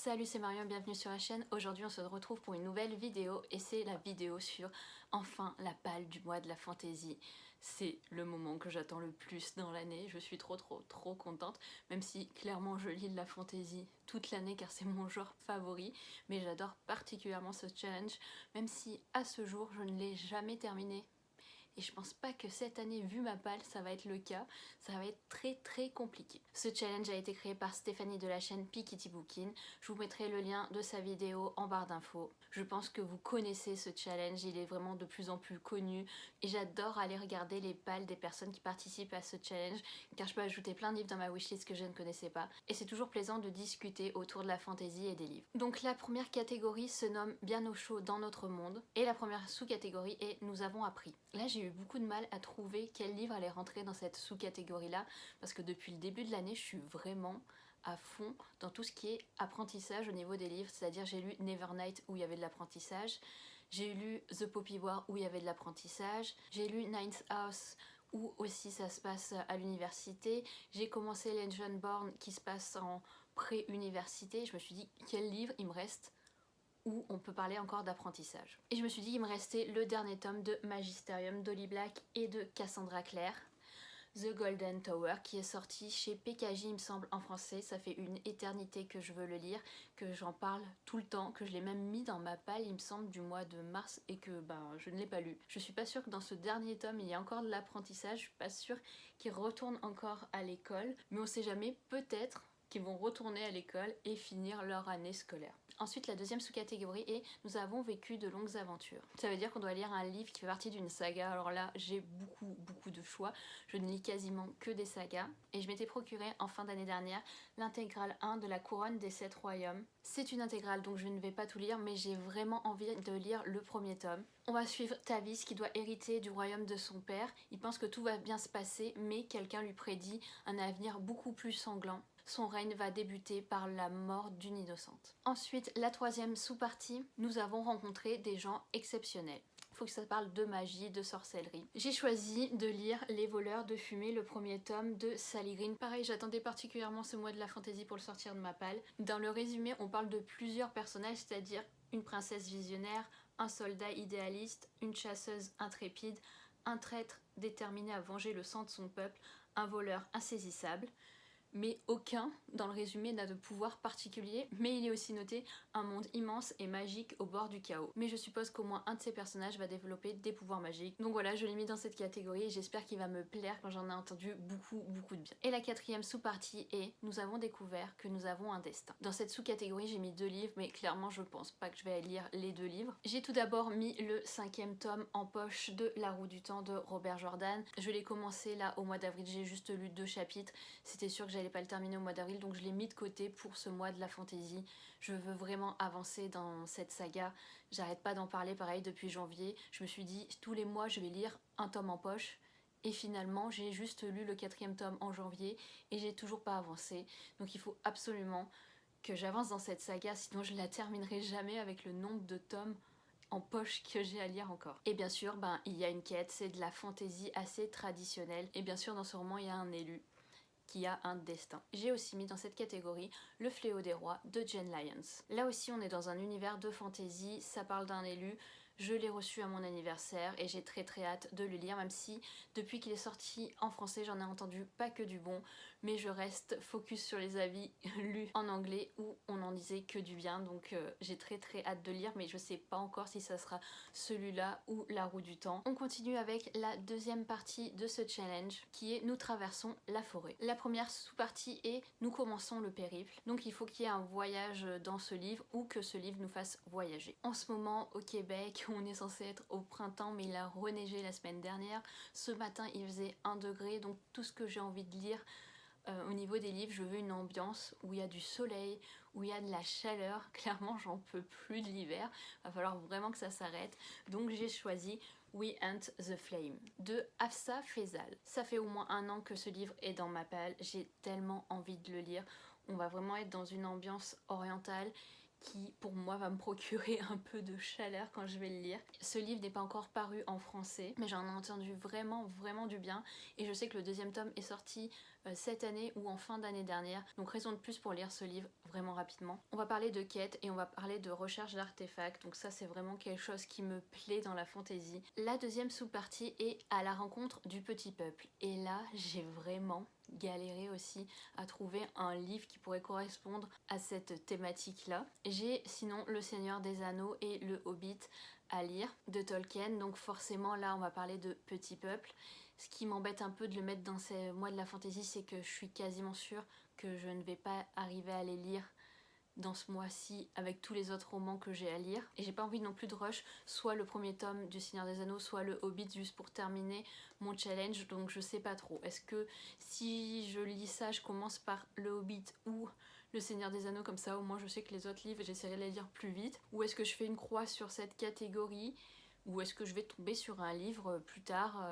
Salut, c'est Marion, bienvenue sur la chaîne. Aujourd'hui on se retrouve pour une nouvelle vidéo et c'est la vidéo sur enfin la palle du mois de la fantaisie. C'est le moment que j'attends le plus dans l'année, je suis trop contente, même si clairement je lis de la fantaisie toute l'année car c'est mon genre favori, mais j'adore particulièrement ce challenge, même si à ce jour je ne l'ai jamais terminé. Et je pense pas que cette année, vu ma palle, ça va être le cas. Ça va être très compliqué. Ce challenge a été créé par Stéphanie de la chaîne Piketty Bookin. Je vous mettrai le lien de sa vidéo en barre d'infos. Je pense que vous connaissez ce challenge, il est vraiment de plus en plus connu. Et j'adore aller regarder les palles des personnes qui participent à ce challenge, car je peux ajouter plein de livres dans ma wishlist que je ne connaissais pas. Et c'est toujours plaisant de discuter autour de la fantaisie et des livres. Donc la première catégorie se nomme Bien au chaud dans notre monde. Et la première sous-catégorie est Nous avons appris. Là j'ai eu beaucoup de mal à trouver quel livre allait rentrer dans cette sous-catégorie là, parce que depuis le début de l'année je suis vraiment à fond dans tout ce qui est apprentissage au niveau des livres, c'est-à-dire j'ai lu Nevernight où il y avait de l'apprentissage, j'ai lu The Poppy War où il y avait de l'apprentissage, j'ai lu Ninth House où aussi ça se passe à l'université, j'ai commencé Legendborn qui se passe en pré-université, je me suis dit quel livre il me reste où on peut parler encore d'apprentissage. Et je me suis dit qu'il me restait le dernier tome de Magisterium d'Holly Black et de Cassandra Clare, The Golden Tower, qui est sorti chez PKJ il me semble en français. Ça fait une éternité que je veux le lire, que j'en parle tout le temps, que je l'ai même mis dans ma palle il me semble du mois de mars et que je ne l'ai pas lu. Je suis pas sûre que dans ce dernier tome il y a encore de l'apprentissage, je suis pas sûre qu'ils retournent encore à l'école, mais on sait jamais, peut-être qu'ils vont retourner à l'école et finir leur année scolaire. Ensuite, la deuxième sous-catégorie est Nous avons vécu de longues aventures. Ça veut dire qu'on doit lire un livre qui fait partie d'une saga. Alors là, j'ai beaucoup de choix. Je ne lis quasiment que des sagas. Et je m'étais procuré en fin d'année dernière l'intégrale 1 de La Couronne des 7 Royaumes. C'est une intégrale, donc je ne vais pas tout lire, mais j'ai vraiment envie de lire le premier tome. On va suivre Tavis qui doit hériter du royaume de son père. Il pense que tout va bien se passer, mais quelqu'un lui prédit un avenir beaucoup plus sanglant. Son règne va débuter par la mort d'une innocente. Ensuite, la troisième sous-partie, nous avons rencontré des gens exceptionnels. Il faut que ça parle de magie, de sorcellerie. J'ai choisi de lire Les voleurs de fumée, le premier tome de Sally Green. Pareil, j'attendais particulièrement ce mois de la fantaisie pour le sortir de ma palle. Dans le résumé, on parle de plusieurs personnages, c'est-à-dire une princesse visionnaire, un soldat idéaliste, une chasseuse intrépide, un traître déterminé à venger le sang de son peuple, un voleur insaisissable. Mais aucun, dans le résumé, n'a de pouvoir particulier, mais il est aussi noté un monde immense et magique au bord du chaos. Mais je suppose qu'au moins un de ces personnages va développer des pouvoirs magiques. Donc voilà, je l'ai mis dans cette catégorie et j'espère qu'il va me plaire quand j'en ai entendu beaucoup de bien. Et la quatrième sous-partie est Nous avons découvert que nous avons un destin. Dans cette sous-catégorie, j'ai mis 2 livres, mais clairement je pense pas que je vais lire les 2 livres. J'ai tout d'abord mis le 5e tome en poche de La Roue du Temps de Robert Jordan. Je l'ai commencé là au mois d'avril, j'ai juste lu 2 chapitres, c'était sûr que j'allais pas le terminer au mois d'avril, donc je l'ai mis de côté pour ce mois de la fantaisie. Je veux vraiment avancer dans cette saga, j'arrête pas d'en parler pareil depuis janvier. Je me suis dit tous les mois je vais lire un tome en poche, et finalement j'ai juste lu le 4e tome en janvier et j'ai toujours pas avancé. Donc il faut absolument que j'avance dans cette saga, sinon je la terminerai jamais avec le nombre de tomes en poche que j'ai à lire encore. Et bien sûr, il y a une quête, c'est de la fantaisie assez traditionnelle, et bien sûr dans ce roman il y a un élu qui a un destin. J'ai aussi mis dans cette catégorie Le Fléau des Rois de Jenn Lyons. Là aussi on est dans un univers de fantaisie, ça parle d'un élu. Je l'ai reçu à mon anniversaire et j'ai très hâte de le lire, même si depuis qu'il est sorti en français j'en ai entendu pas que du bon, mais je reste focus sur les avis lus en anglais où on en disait que du bien, donc j'ai très hâte de lire, mais je sais pas encore si ça sera celui-là ou La Roue du Temps. On continue avec la deuxième partie de ce challenge qui est Nous traversons la forêt. La première sous-partie est Nous commençons le périple, donc il faut qu'il y ait un voyage dans ce livre ou que ce livre nous fasse voyager. En ce moment au Québec, on est censé être au printemps, mais il a reneigé la semaine dernière. Ce matin il faisait 1 degré, donc tout ce que j'ai envie de lire au niveau des livres, je veux une ambiance où il y a du soleil, où il y a de la chaleur. Clairement j'en peux plus de l'hiver, va falloir vraiment que ça s'arrête, donc j'ai choisi We Hunt the Flame de Hafsa Faizal. Ça fait au moins 1 an que ce livre est dans ma palle, j'ai tellement envie de le lire. On va vraiment être dans une ambiance orientale qui pour moi va me procurer un peu de chaleur quand je vais le lire. Ce livre n'est pas encore paru en français, mais j'en ai entendu vraiment du bien, et je sais que le 2e tome est sorti cette année ou en fin d'année dernière, donc raison de plus pour lire ce livre vraiment rapidement. On va parler de quête et on va parler de recherche d'artefacts, donc ça c'est vraiment quelque chose qui me plaît dans la fantasy. La deuxième sous-partie est à la rencontre du petit peuple, et là j'ai vraiment galéré aussi à trouver un livre qui pourrait correspondre à cette thématique là. J'ai sinon Le Seigneur des Anneaux et Le Hobbit à lire de Tolkien, donc forcément là on va parler de petit peuple. Ce qui m'embête un peu de le mettre dans ces mois de la fantasy, c'est que je suis quasiment sûre que je ne vais pas arriver à les lire dans ce mois-ci avec tous les autres romans que j'ai à lire. Et j'ai pas envie non plus de rush soit le premier tome du Seigneur des Anneaux, soit le Hobbit juste pour terminer mon challenge, donc je sais pas trop. Est-ce que si je lis ça, je commence par le Hobbit ou le Seigneur des Anneaux, comme ça au moins je sais que les autres livres j'essaierai de les lire plus vite, ou est-ce que je fais une croix sur cette catégorie, ou est-ce que je vais tomber sur un livre plus tard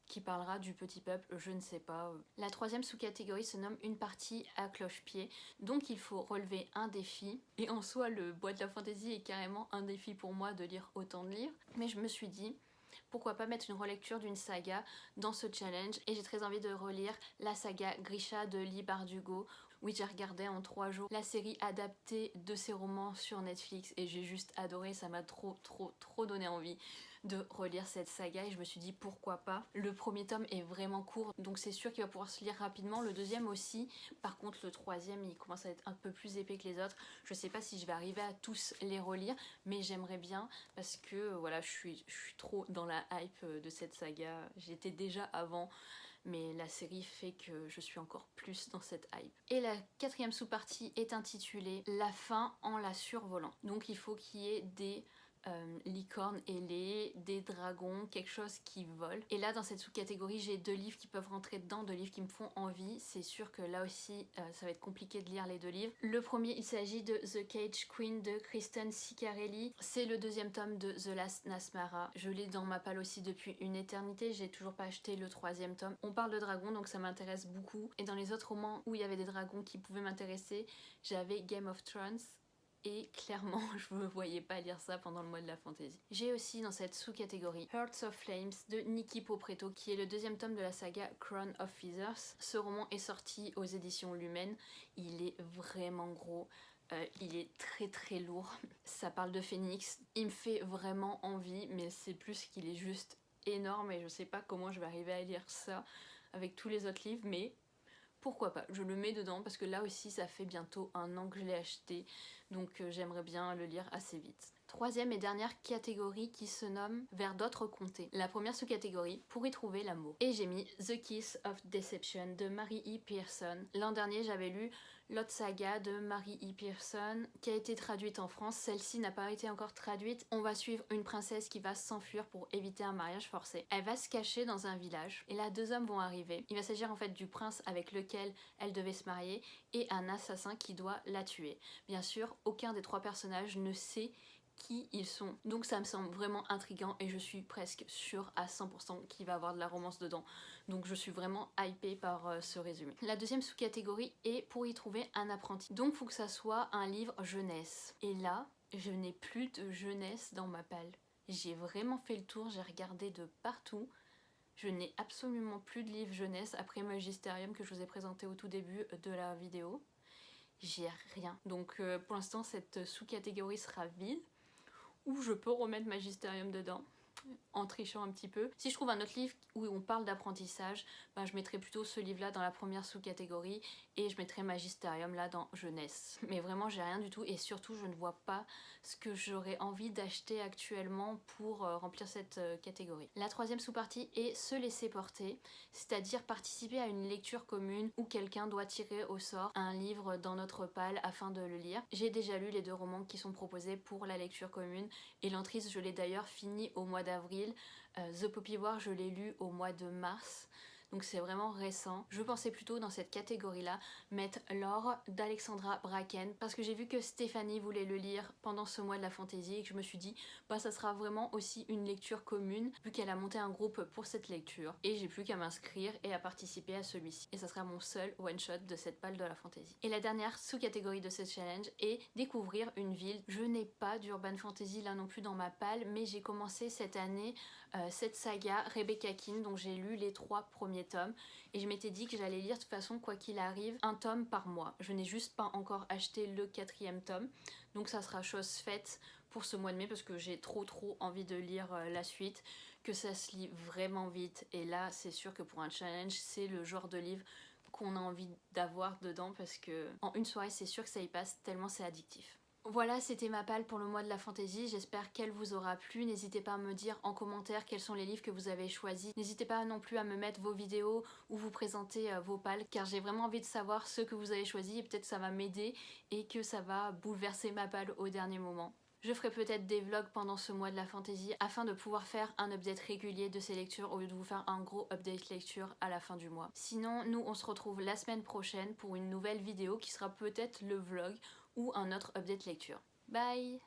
qui parlera du petit peuple, je ne sais pas. La troisième sous-catégorie se nomme Une partie à cloche-pied, donc il faut relever un défi, et en soi le bois de la fantaisie est carrément un défi pour moi de lire autant de livres, mais je me suis dit pourquoi pas mettre une relecture d'une saga dans ce challenge, et j'ai très envie de relire la saga Grisha de Leigh Bardugo. Oui, j'ai regardé en 3 jours la série adaptée de ses romans sur Netflix et j'ai juste adoré, ça m'a trop donné envie de relire cette saga, et je me suis dit pourquoi pas. Le premier tome est vraiment court, donc c'est sûr qu'il va pouvoir se lire rapidement, le deuxième aussi. Par contre le troisième il commence à être un peu plus épais que les autres. Je sais pas si je vais arriver à tous les relire, mais j'aimerais bien parce que voilà, je suis trop dans la hype de cette saga. J'étais déjà avant, mais la série fait que je suis encore plus dans cette hype. Et la quatrième sous-partie est intitulée La fin en la survolant. Donc il faut qu'il y ait des licornes ailées, des dragons, quelque chose qui vole. Et là dans cette sous-catégorie j'ai 2 livres qui peuvent rentrer dedans, 2 livres qui me font envie. C'est sûr que là aussi ça va être compliqué de lire les 2 livres. Le premier, il s'agit de The Cage Queen de Kristen Ciccarelli. C'est le deuxième tome de The Last Nasmara. Je l'ai dans ma palle aussi depuis une éternité, j'ai toujours pas acheté le 3e tome. On parle de dragons donc ça m'intéresse beaucoup, et dans les autres romans où il y avait des dragons qui pouvaient m'intéresser, j'avais Game of Thrones, et clairement je ne me voyais pas lire ça pendant le mois de la fantasy. J'ai aussi dans cette sous-catégorie Hearts of Flames de Nikki Popretto, qui est le 2e tome de la saga Crown of Feathers. Ce roman est sorti aux éditions Lumen, il est vraiment gros. Il est très lourd, ça parle de phénix, il me fait vraiment envie, mais c'est plus qu'il est juste énorme et je sais pas comment je vais arriver à lire ça avec tous les autres livres, mais pourquoi pas, je le mets dedans parce que là aussi ça fait bientôt 1 an que je l'ai acheté, donc j'aimerais bien le lire assez vite. Troisième et dernière catégorie qui se nomme Vers d'autres comtés. La première sous-catégorie, pour y trouver l'amour. Et j'ai mis The Kiss of Deception de Mary E. Pearson. L'an dernier j'avais lu l'autre saga de Mary E. Pearson qui a été traduite en France. Celle-ci n'a pas été encore traduite. On va suivre une princesse qui va s'enfuir pour éviter un mariage forcé. Elle va se cacher dans un village et là 2 hommes vont arriver. Il va s'agir en fait du prince avec lequel elle devait se marier et un assassin qui doit la tuer. Bien sûr, aucun des 3 personnages ne sait qui ils sont, donc ça me semble vraiment intriguant et je suis presque sûre à 100% qu'il va y avoir de la romance dedans, donc je suis vraiment hypée par ce résumé. La deuxième sous-catégorie est pour y trouver un apprenti, donc il faut que ça soit un livre jeunesse, et là je n'ai plus de jeunesse dans ma palle. J'ai vraiment fait le tour, j'ai regardé de partout, je n'ai absolument plus de livres jeunesse après Magisterium que je vous ai présenté au tout début de la vidéo. J'ai rien, donc pour l'instant cette sous-catégorie sera vide, ou je peux remettre Magisterium dedans en trichant un petit peu. Si je trouve un autre livre où on parle d'apprentissage, ben je mettrai plutôt ce livre-là dans la première sous-catégorie et je mettrai Magisterium là dans jeunesse. Mais vraiment, j'ai rien du tout et surtout, je ne vois pas ce que j'aurais envie d'acheter actuellement pour remplir cette catégorie. La troisième sous-partie est se laisser porter, c'est-à-dire participer à une lecture commune où quelqu'un doit tirer au sort un livre dans notre palle afin de le lire. J'ai déjà lu les 2 romans qui sont proposés pour la lecture commune et l'Entrise, je l'ai d'ailleurs fini au mois d'avril. The Poppy War, je l'ai lu au mois de mars. Donc c'est vraiment récent. Je pensais plutôt dans cette catégorie-là mettre L'Or d'Alexandra Bracken parce que j'ai vu que Stéphanie voulait le lire pendant ce mois de la fantaisie et que je me suis dit bah ça sera vraiment aussi une lecture commune vu qu'elle a monté un groupe pour cette lecture et j'ai plus qu'à m'inscrire et à participer à celui-ci. Et ça sera mon seul one-shot de cette palle de la fantaisie. Et la dernière sous-catégorie de ce challenge est découvrir une ville. Je n'ai pas d'urban fantasy là non plus dans ma palle, mais j'ai commencé cette année cette saga Rebecca Keane dont j'ai lu les 3 premiers dernier tome et je m'étais dit que j'allais lire de toute façon quoi qu'il arrive un tome par mois. Je n'ai juste pas encore acheté le 4e tome, donc ça sera chose faite pour ce mois de mai parce que j'ai trop envie de lire la suite, que ça se lit vraiment vite et là c'est sûr que pour un challenge c'est le genre de livre qu'on a envie d'avoir dedans parce que en une soirée c'est sûr que ça y passe tellement c'est addictif. Voilà, c'était ma palle pour le mois de la fantaisie, j'espère qu'elle vous aura plu, n'hésitez pas à me dire en commentaire quels sont les livres que vous avez choisis, n'hésitez pas non plus à me mettre vos vidéos ou vous présenter vos palles car j'ai vraiment envie de savoir ce que vous avez choisi et peut-être ça va m'aider et que ça va bouleverser ma palle au dernier moment. Je ferai peut-être des vlogs pendant ce mois de la fantaisie afin de pouvoir faire un update régulier de ces lectures au lieu de vous faire un gros update lecture à la fin du mois. Sinon, nous on se retrouve la semaine prochaine pour une nouvelle vidéo qui sera peut-être le vlog ou un autre update lecture. Bye!